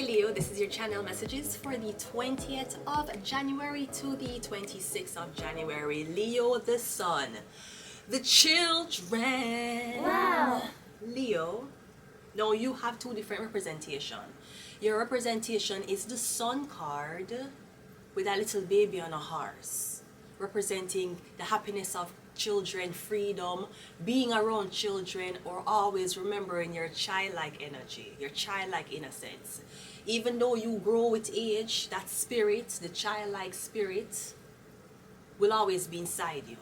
Leo, this is your channel messages for the 20th of January to the 26th of January. Leo the sun, the children. Wow. Leo, now you have two different representation. Your representation is the sun card with a little baby on a horse, representing the happiness of children, freedom, being around children, or always remembering your childlike energy, your childlike innocence. Even though you grow with age, that spirit, the childlike spirit, will always be inside you.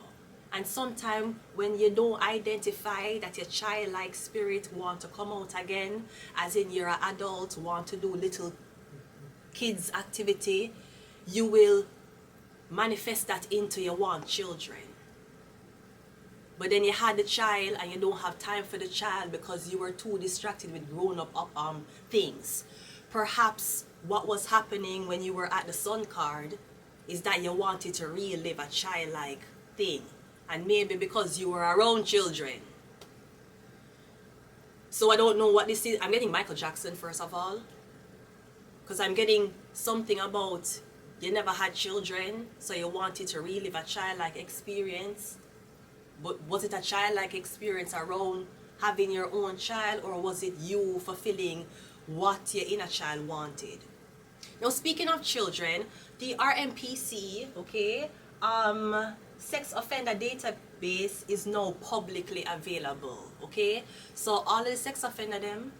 And sometimes when you don't identify that your childlike spirit want to come out again, as in you're an adult, want to do little kids activity, you will manifest that into your want children. But then you had the child and you don't have time for the child because you were too distracted with grown-up things. Perhaps what was happening when you were at the sun card is that you wanted to relive a childlike thing. And maybe because you were around children. So I don't know what this is. I'm getting Michael Jackson first of all. Because I'm getting something about you never had children, so you wanted to relive a childlike experience. But was it a childlike experience around having your own child, or was it you fulfilling what your inner child wanted? Now, speaking of children, the RMPC, okay, sex offender database is now publicly available, okay? So all the sex offender them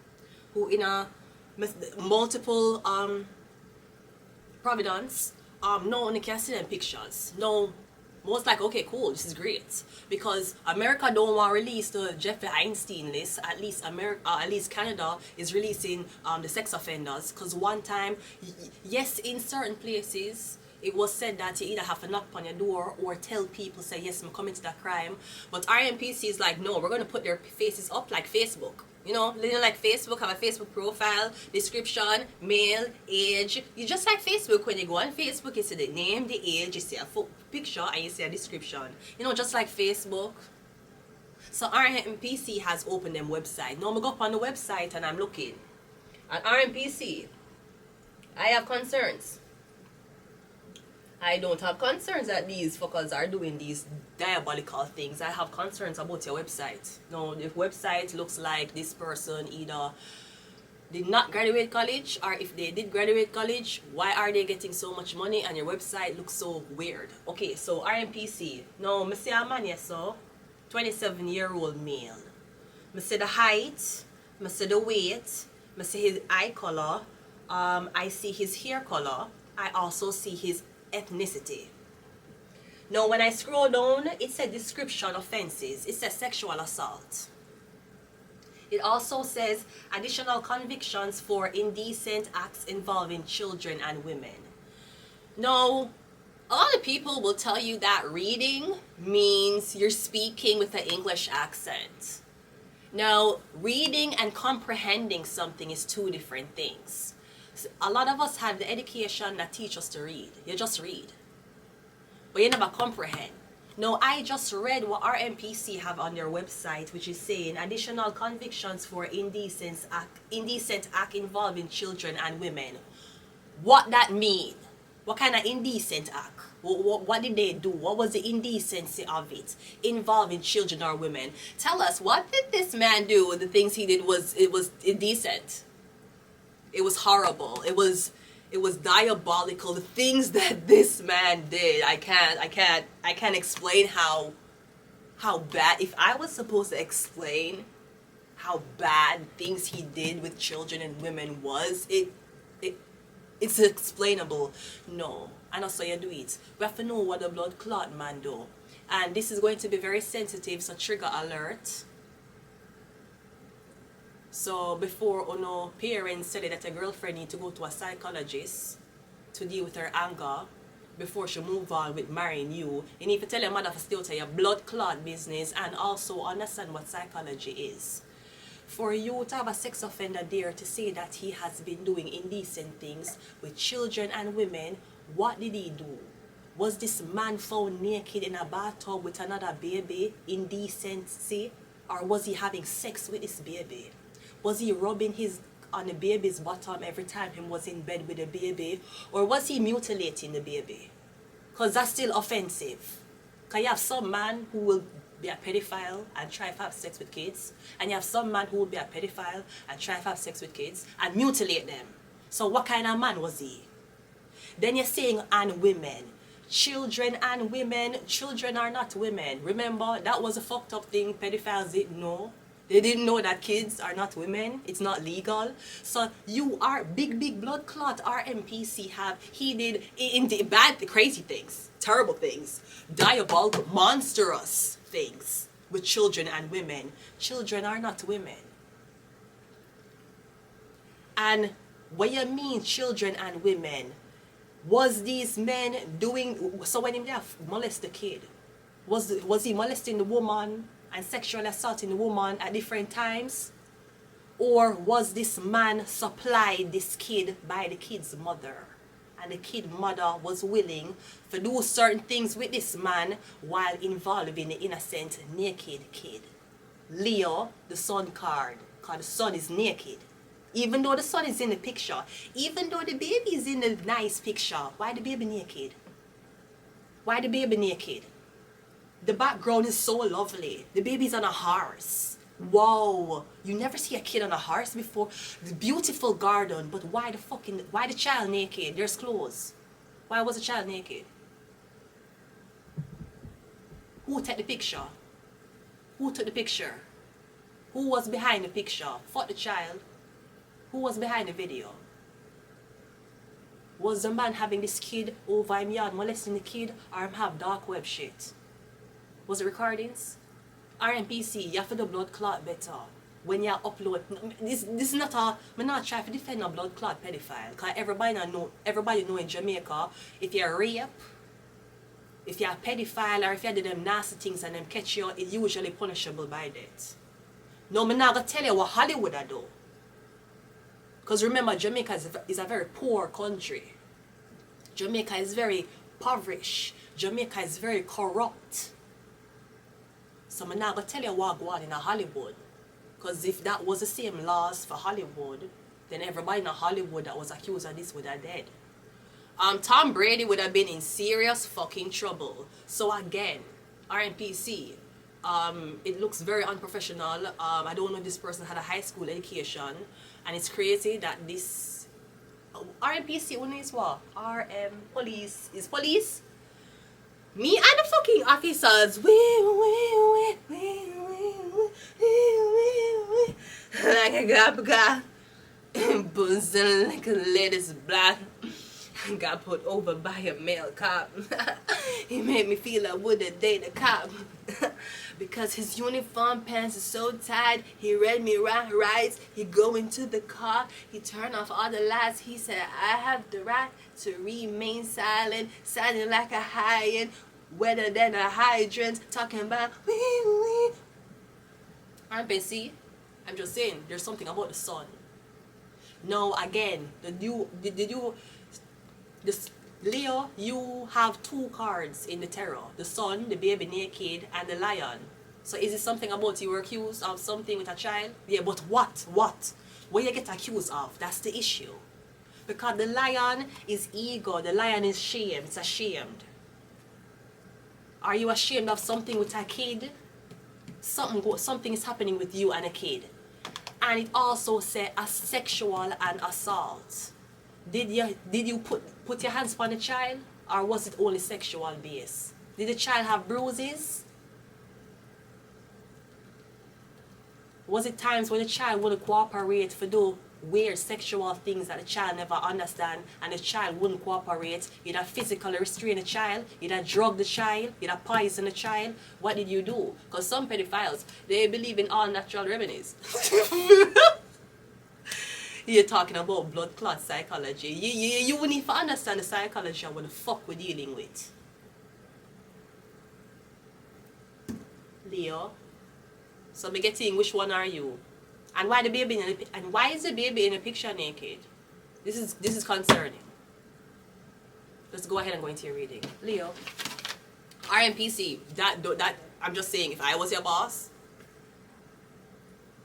who in a multiple providence, no one can see them pictures. No. Most like, okay, cool, this is great, because America don't want to release the Jeffrey Einstein list. At least Canada is releasing the sex offenders, because one time, yes, in certain places it was said that you either have to knock on your door or tell people, say, yes, I'm coming to that crime. But RMPC is like, no, we're going to put their faces up like Facebook. You know, like Facebook, have a Facebook profile, description, male, age. You just like Facebook. When you go on Facebook, you see the name, the age, you see a picture, and you see a description. You know, just like Facebook. So RMPC has opened them website. Now I go up on the website and I'm looking at RMPC. I have concerns. I don't have concerns that these fuckers are doing these diabolical things. I have concerns about your website. No, the website looks like this person either did not graduate college, or if they did graduate college, why are they getting so much money and your website looks so weird? Okay, so RMPC. Now, I see a man here, so 27-year-old male. I see the height, I see the weight, I see his eye color, I see his hair color, I also see his ethnicity. Now when I scroll down, it says description offenses. It says sexual assault. It also says additional convictions for indecent acts involving children and women. Now, a lot of people will tell you that reading means you're speaking with an English accent. Now, reading and comprehending something is two different things. A lot of us have the education that teach us to read. You just read, but you never comprehend. Now, I just read what RMPC have on their website, which is saying additional convictions for indecent act involving children and women. What that mean? What kind of indecent act? What did they do? What was the indecency of it involving children or women? Tell us, what did this man do? The things he did was indecent. It was horrible. It was diabolical. The things that this man did, I can't explain how bad. If I was supposed to explain how bad things he did with children and women was, it's explainable. No, and also you do it. We have to know what the blood clot man do, and this is going to be very sensitive. So trigger alert. So before parents tell you that a girlfriend need to go to a psychologist to deal with her anger before she move on with marrying you, you need to tell your mother to stay out of your blood clot business and also understand what psychology is. For you to have a sex offender there to say that he has been doing indecent things with children and women, what did he do? Was this man found naked in a bathtub with another baby, indecency? Or was he having sex with this baby? Was he rubbing his on the baby's bottom every time he was in bed with the baby? Or was he mutilating the baby? Because that's still offensive. Because you have some man who will be a pedophile and try to have sex with kids, and you have some man who will be a pedophile and try to have sex with kids and mutilate them. So what kind of man was he? Then you're saying and women. Children and women. Children are not women. Remember, that was a fucked up thing pedophiles didn't know. They didn't know that kids are not women. It's not legal. So you are big blood clot RMPC have. He did in the bad, crazy things, terrible things, diabolical, monstrous things with children and women. Children are not women. And what you mean children and women? Was these men doing, so when he molest the kid, was he molesting the woman and sexually assaulting the woman at different times? Or was this man supplied this kid by the kid's mother? And the kid mother was willing to do certain things with this man while involving the innocent naked kid. Leo, the son card, because the son is naked. Even though the son is in the picture, even though the baby is in a nice picture, why the baby naked? Why the baby naked? The background is so lovely. The baby's on a horse. Wow, you never see a kid on a horse before. The beautiful garden, but why the child naked? There's clothes. Why was the child naked? Who took the picture? Who took the picture? Who was behind the picture? Fuck the child. Who was behind the video? Was the man having this kid over him yard molesting the kid, or him have dark web shit? Was it recordings? RMPC, you have to do blood clot better. When you upload, this is not a, I'm not trying to defend a blood clot pedophile, because everybody know in Jamaica, if you're rape, if you're a pedophile, or if you do them nasty things and them catch you, it's usually punishable by death. No, I'm not going to tell you what Hollywood I do. Because remember, Jamaica is a very poor country. Jamaica is very impoverished. Jamaica is very corrupt. So I'm not going to tell you what go on in Hollywood. Because if that was the same laws for Hollywood, then everybody in Hollywood that was accused of this would have dead. Tom Brady would have been in serious fucking trouble. So again, RMPC, it looks very unprofessional. I don't know if this person had a high school education. And it's crazy that this RMPC only is what? Police is police. Me and the fucking officers. Like a gabga. Buzzing like a lady's black. Got put over by a male cop. He made me feel I wouldn't date a cop. Because his uniform pants are so tight. He read me rights. He go into the car. He turned off all the lights. He said, I have the right to remain silent. Sounding like a hyena. Wetter than a hydrant. Talking about RMPC. I'm just saying, there's something about the sun. No, again, Leo, you have two cards in the tarot. The sun, the baby naked, and the lion. So is it something about you were accused of something with a child? Yeah, but what? What you get accused of? That's the issue. Because the lion is ego. The lion is shame. It's ashamed. Are you ashamed of something with a kid? Something is happening with you and a kid. And it also said a sexual and assault. Did you put your hands on the child, or was it only sexual base? Did the child have bruises? Was it times when the child wouldn't cooperate for do weird sexual things that the child never understand, and the child wouldn't cooperate? You'd have physically restrained the child, you'd have drugged the child, you'd have poisoned the child. What did you do? Because some pedophiles, they believe in all natural remedies. You're talking about blood clot psychology. You wouldn't even understand the psychology of what the fuck we're dealing with. Leo. So me getting which one are you? And why is the baby in the picture naked? This is concerning. Let's go ahead and go into your reading. Leo. RMPC. That I'm just saying, if I was your boss,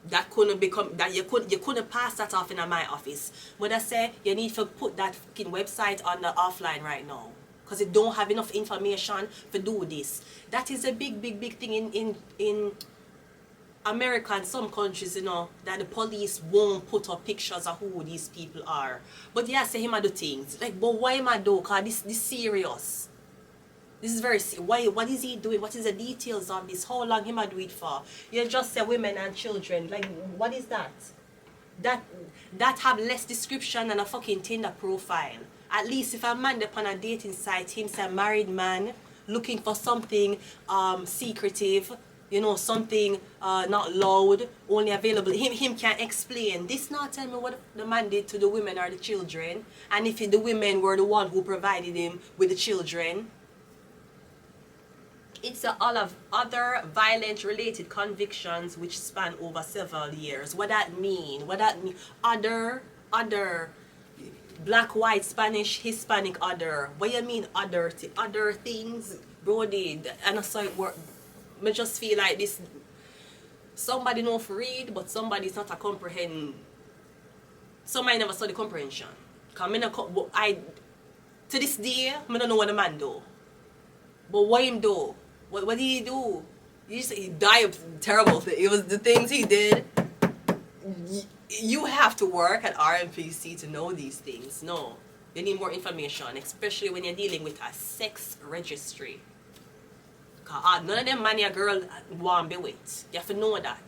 that couldn't become that you couldn't pass that off in my office. But I say you need to put that fucking website on the offline right now, because it don't have enough information to do this. That is a big thing in America and some countries, you know, that the police won't put up pictures of who these people are. But yeah, say him I do things like, but why am I do? Cause this serious. This is very why. What is he doing? What is the details of this? How long him I do it for? You just say women and children. Like, what is that? That have less description than a fucking Tinder profile. At least if a man upon a dating site, him say married man looking for something secretive, you know, something not loud, only available. Him can explain. This not tell me what the man did to the women or the children, and if the women were the one who provided him with the children. It's all of other violent related convictions which span over several years. What that mean? What that mean? Other black, white, Spanish, Hispanic, other. What you mean other things? Brody, and I saw it work. I just feel like this. Somebody know for read, but somebody's not a comprehend. Somebody never saw the comprehension. Cause to this day, I don't know what the man do. But what him do? What did he do? He died terrible. It was the things he did. You have to work at RMPC to know these things. No, you need more information, especially when you're dealing with a sex registry. Cause none of them man your girl want to be with. You have to know that.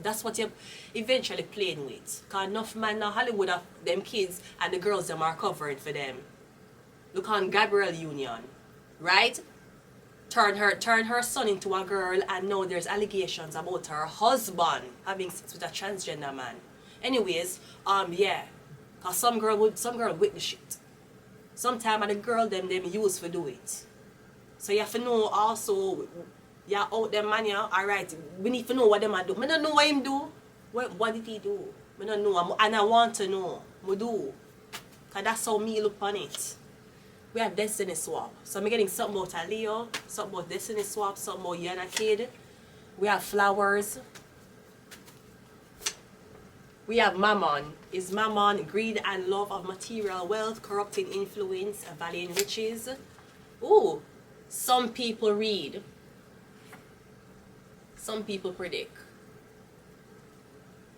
That's what you're eventually playing with. Cause enough man now Hollywood of them kids and the girls them are covering for them. Look on Gabrielle Union, right? Turn her son into a girl, and now there's allegations about her husband having sex with a transgender man. Anyways, yeah, cause some girl with the shit. Sometimes the girl them use for do it. So you have to know also, yeah, out there man, yeah, alright, we need to know what them do. I don't know what him do. What did he do? I don't know, and I want to know. I do. Cause that's how me look on it. We have Destiny Swap. So I'm getting something about a Leo, something about Destiny Swap, something about Yana Kid. We have Flowers. We have Mammon. Is Mammon greed and love of material wealth, corrupting influence, valuing riches? Ooh, some people read. Some people predict.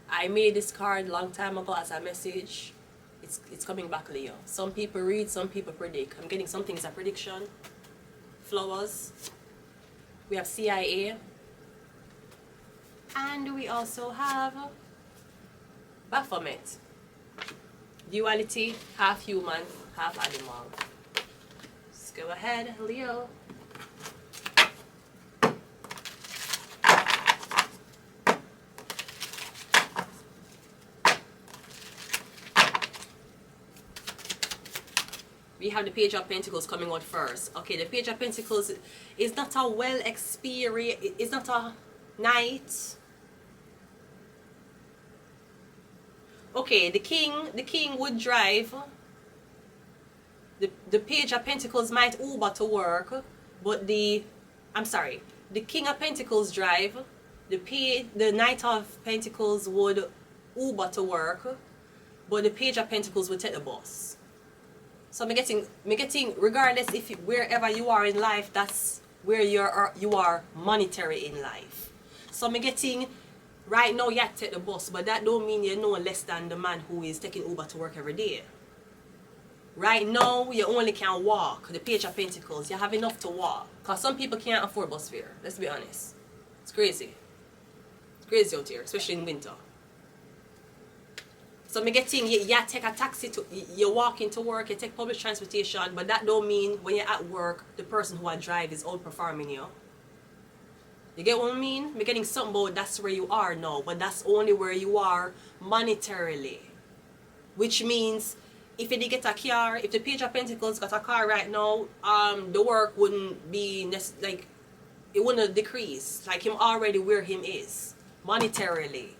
I made this card a long time ago as a message. It's coming back, Leo. Some people read, some people predict. I'm getting something as a prediction. Flowers. We have CIA. And we also have Baphomet. Duality, half human, half animal. Let's go ahead, Leo. We have the Page of Pentacles coming out first. Okay, the Page of Pentacles is not a well experienced, it's not a knight. Okay, the king would drive. The Page of Pentacles might Uber to work, but the King of Pentacles drive. The Knight of Pentacles would Uber to work, but the Page of Pentacles would take the bus. So I'm getting regardless if wherever you are in life, that's where you are monetary in life. So I'm getting right now you take the bus, but that don't mean you're no less than the man who is taking Uber to work every day. Right now you only can walk. The Page of Pentacles, you have enough to walk. Cause some people can't afford bus fare. Let's be honest. It's crazy. It's crazy out here, especially in winter. So I'm getting you take a taxi you walk into work, you take public transportation, but that don't mean when you're at work the person who I drive is outperforming you. You get what I mean? I'm getting something about that's where you are now, but that's only where you are monetarily. Which means if you did get a car, if the Page of Pentacles got a car right now, the work wouldn't be like it wouldn't decrease. Like him already where him is monetarily.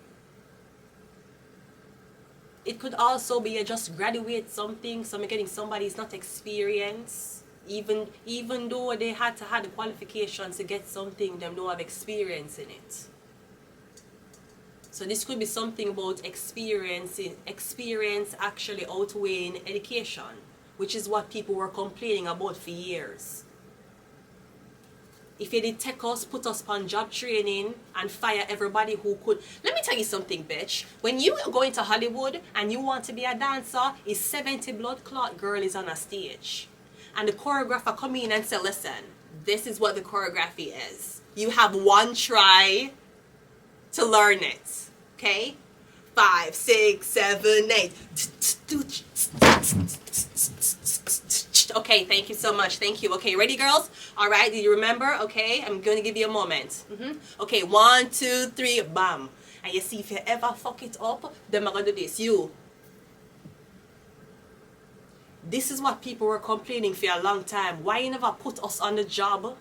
It could also be you just graduate something, so I'm getting somebody's not experienced. Even though they had to have the qualifications to get something, them don't have experience in it. So this could be something about experience actually outweighing education, which is what people were complaining about for years. If you did take us, put us on job training and fire everybody who could. Let me tell you something, bitch. When you go into Hollywood and you want to be a dancer, is 70 blood clot girl is on a stage. And the choreographer come in and say, listen, this is what the choreography is. You have one try to learn it. Okay? 5, 6, 7, 8. Okay, thank you so much. Thank you. Okay, ready, girls? All right, do you remember? Okay, I'm going to give you a moment. Okay, 1, 2, 3, bam. And you see, if you ever fuck it up, then I'm going to do this. This is what people were complaining for a long time. Why you never put us on the job?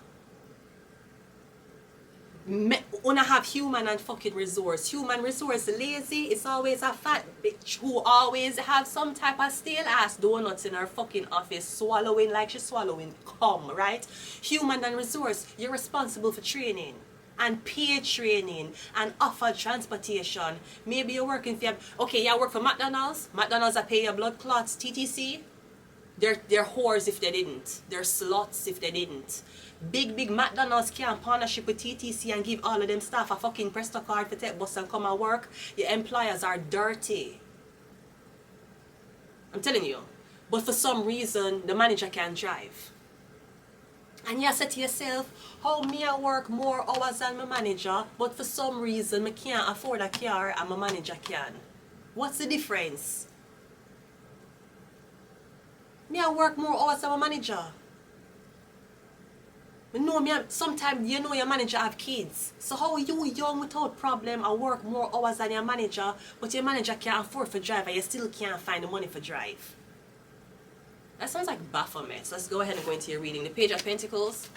Wanna have human and fucking resource. Human resource lazy. It's always a fat bitch who always have some type of stale ass donuts in her fucking office swallowing like she's swallowing cum, right? Human and resource, you're responsible for training and paid training and offer transportation. Maybe you're working for okay, you work for McDonald's. McDonald's are pay your blood clots, TTC. They're whores if they didn't. They're sluts if they didn't. Big McDonald's can partnership with TTC and give all of them staff a fucking Presto card for take bus and come and work. Your employers are dirty. I'm telling you. But for some reason, the manager can't drive. And you say to yourself, how me I work more hours than my manager, but for some reason, I can't afford a car and my manager can. What's the difference? Me I work more hours than my manager. Sometimes you know your manager have kids. So how are you young without problem and work more hours than your manager, but your manager can't afford for drive and you still can't find the money for drive? That sounds like Baphomet. So let's go ahead and go into your reading. The Page of Pentacles.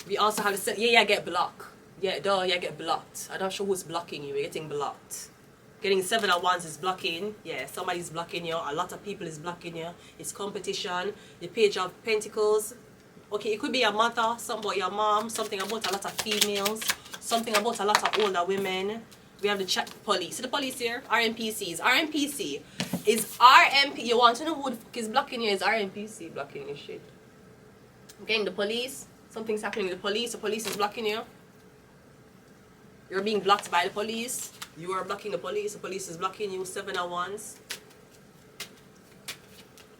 We also have the yeah, get blocked. Yeah, you get blocked. I'm not sure who's blocking you. You're getting blocked. Getting 7 of Wands is blocking. Yeah, somebody's blocking you. A lot of people is blocking you. It's competition. The Page of Pentacles. Okay, it could be your mother, something about your mom, something about a lot of females, something about a lot of older women. We have the police. See the police here? RMPCs. RMPC. Is RMP... You want to know who the fuck is blocking you? Is RMPC blocking you shit? Getting the police. Something's happening with the police. The police is blocking you. You're being blocked by the police. You are blocking the police is blocking you. 7 of Wands.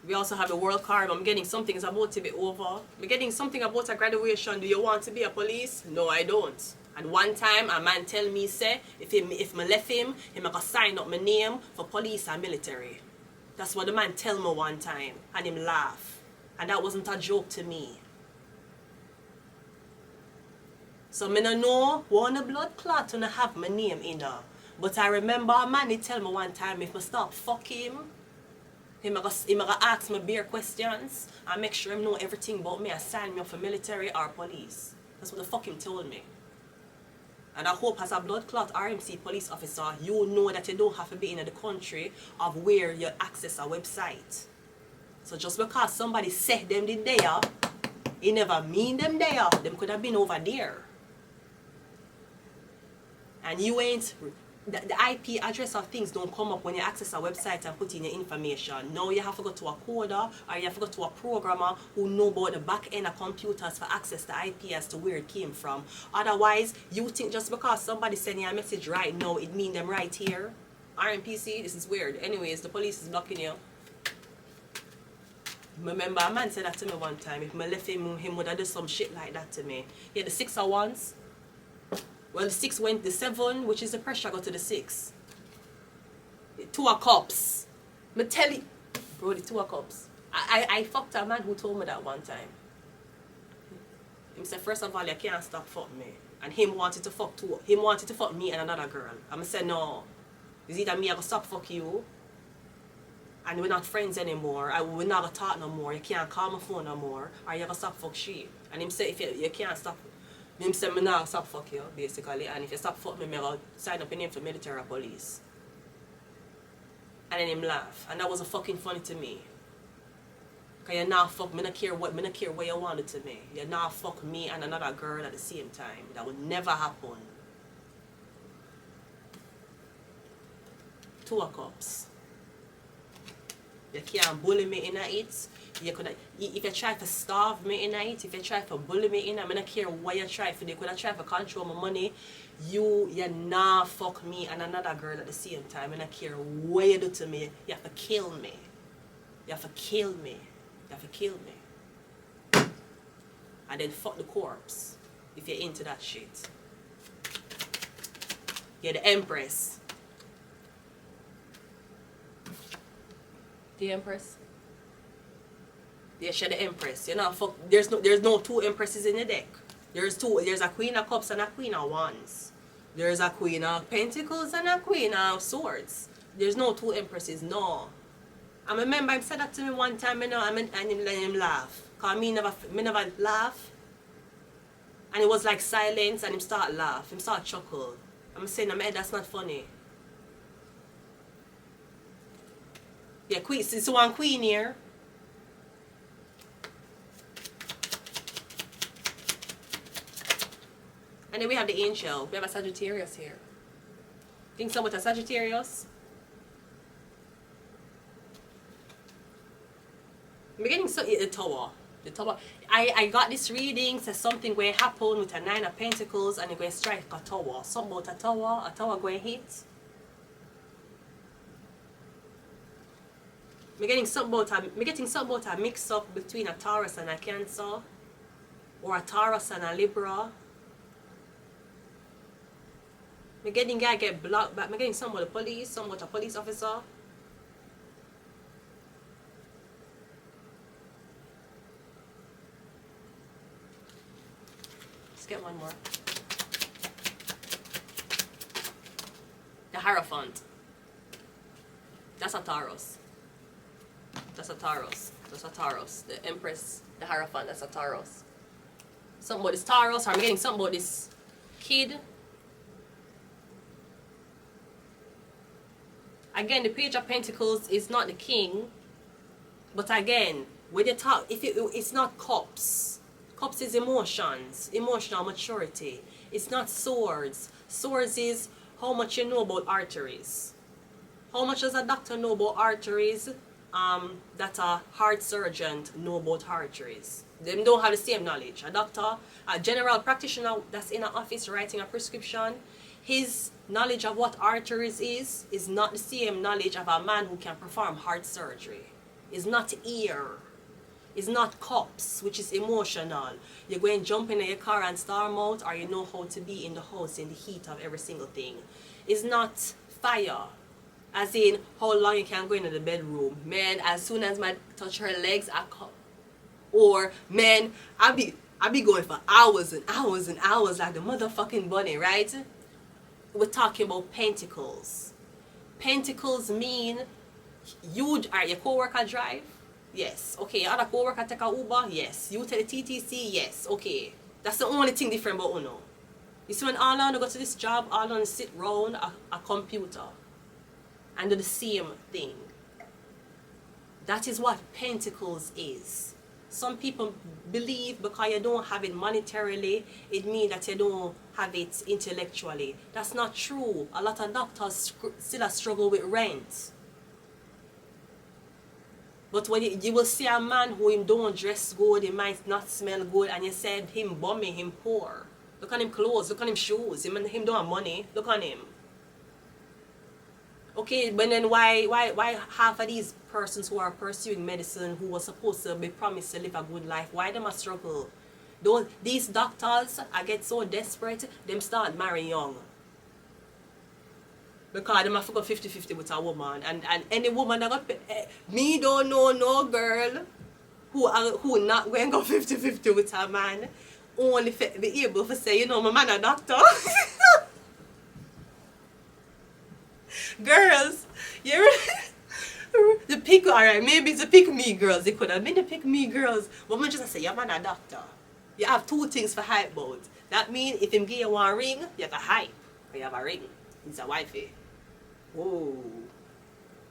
We also have the World card. I'm getting something is about to be over. We're getting something about a graduation. Do you want to be a police? No, I don't. And one time a man tell me say if me left him gonna sign up my name for police and military. That's what the man tell me one time and him laugh. And that wasn't a joke to me. So me no know one blood clot to have my name in there. But I remember a man he tell me one time if I stop fuck him gonna ask me bare questions and make sure him know everything about me and sign me up for military or police. That's what the fuck him told me. And I hope as a blood clot RMC police officer, you know that you don't have to be in the country of where you access a website. So just because somebody said them did there, it never mean them there. Them could have been over there. And you ain't... The IP address of things don't come up when you access a website and put in your information. Now you have to go to a coder or you have to go to a programmer who know about the back end of computers for access the IP as to where it came from. Otherwise, you think just because somebody sending you a message right now, it mean them right here. RMPC, this is weird. Anyways, the police is blocking you. Remember, a man said that to me one time. If I left him would have done some shit like that to me. Yeah, the 6 of Wands. Well, the 6 went the 7, which is the pressure, go to the 6. The 2 of Cups. Me tell you, bro, the 2 of Cups. I fucked a man who told me that one time. He said, first of all, you can't stop fuck me. And him wanted to fuck too. Him wanted to fuck me and another girl. And I said, no. It's either me I go stop fuck you. And we're not friends anymore. We're not gonna talk no more. You can't call my phone no more. Or you gonna stop fuck she. And him said, if you can't stop. Him say me now stop fuck you, basically, and if you stop fuck me, I'll sign up your name for military or police. And then him laugh, and that was a fucking funny to me. Cause you not fuck me, not care what you want it to me. You not fuck me and another girl at the same time. That would never happen. Two of Cups. You can't bully me in it. You could, if you try to starve me in it, if you try to bully me in it, I don't care what you try for. You could try to control my money. You not fuck me and another girl at the same time. I don't care what you do to me. You have to kill me. You have to kill me. You have to kill me. And then fuck the corpse if you're into that shit. You're the Empress. The Empress? Yeah, she's the Empress. You know, fuck. There's no two Empresses in the deck. There's a Queen of Cups and a Queen of Wands. There's a Queen of Pentacles and a Queen of Swords. There's no two Empresses, no. I remember him said that to me one time, you know, and him laugh. Cause me never laugh. And it was like silence and him start laugh. Him start chuckle. I'm saying in my head, that's not funny. Yeah, queen, it's one queen here. And then we have the angel. We have a Sagittarius here. Think so with a Sagittarius? I'm getting so the tower. The tower. I got this reading, says something going to happen with a 9 of Pentacles and it going to strike a tower. Something about a tower going to hit. I'm getting something about a mix up between a Taurus and a Cancer, or a Taurus and a Libra. I'm getting guy get blocked back. I'm getting something about the police, something about a police officer. Let's get one more. The Hierophant. That's a Taurus. That's a Taurus. That's a Taurus. The Empress, the Hierophant, that's a Taurus. Something about this Taurus, or I'm getting something about this kid. Again, the Page of Pentacles is not the king. But again, when you talk, it's not cups. Cups is emotions, emotional maturity. It's not swords. Swords is how much you know about arteries. How much does a doctor know about arteries? That a heart surgeon know about arteries. They don't have the same knowledge. A doctor, a general practitioner that's in an office writing a prescription, his knowledge of what arteries is not the same knowledge of a man who can perform heart surgery. It's not ear. It's not cups, which is emotional. You're going to jump in your car and storm out, or you know how to be in the house in the heat of every single thing. It's not fire. As in, how long you can go into the bedroom. Man, as soon as I touch her legs, I come. Or, man, I be going for hours and hours and hours like the motherfucking bunny, right? We're talking about pentacles. Pentacles mean, are your co-worker drive? Yes. Okay, your other co-worker take a Uber? Yes. You take the TTC? Yes. Okay. That's the only thing different about Uno. You see, when all on go to this job, all on sit round a computer and do the same thing. That is what Pentacles is. Some people believe because you don't have it monetarily, it means that you don't have it intellectually. That's not true. A lot of doctors still struggle with rent. But when you will see a man who him don't dress good, he might not smell good, and you said him bummy, him poor. Look at him clothes, look at him shoes, him don't have money, look at him. Okay, but then why half of these persons who are pursuing medicine, who were supposed to be promised to live a good life, why them a struggle? These doctors, I get so desperate, them start marrying young. Because them have to go 50-50 with a woman. And any woman that got me don't know no girl who not going to go 50-50 with a man. Only be able to say, you know, my man a doctor. Girls, you're the pick, alright, maybe it's the pick me girls. It could have been the pick me girls. But I'm just say, your man a doctor. You have two things for hype about. That means if him give you one ring, you have a hype. Or you have a ring. It's a wifey. Whoa.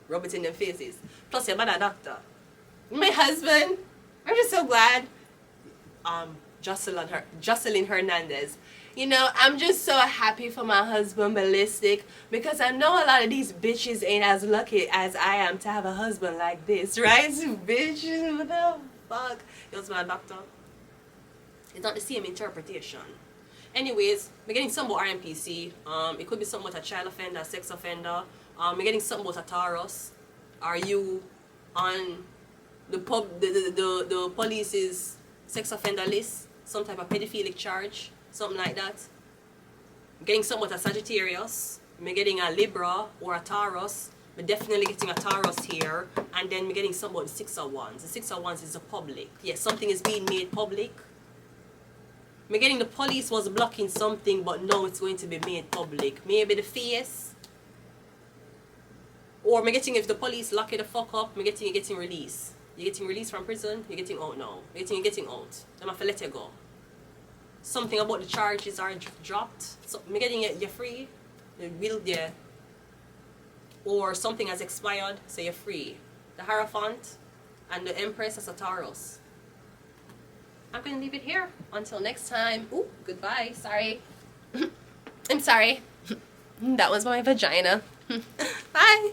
Rub it in their faces. Plus your man a doctor. My husband, I'm just so glad. Jocelyn Hernandez. You know, I'm just so happy for my husband, Ballistic, because I know a lot of these bitches ain't as lucky as I am to have a husband like this, right? Bitch, what the fuck? It was my doctor. It's not the same interpretation. Anyways, we're getting some about RMPC. It could be something about a child offender, sex offender. We're getting something about a Taurus. Are you on the police's sex offender list? Some type of pedophilic charge? Something like that. I'm getting something about a Sagittarius. I'm getting a Libra or a Taurus. We're definitely getting a Taurus here. And then we're getting something about the Six of Wands. The Six of Wands is the public. Yes, something is being made public. I'm getting the police was blocking something, but now it's going to be made public. Maybe the face. Or I'm getting, if the police lock it the fuck up, you're getting released. You're getting released from prison, you're getting out now. You're getting out. Them have to let you go. Something about the charges are dropped. So I'm getting it, you're free. Yeah. Or something has expired, so you're free. The Hierophant and the Empress as a Taurus. I'm going to leave it here. Until next time. Ooh, goodbye. Sorry. I'm sorry. That was my vagina. Bye.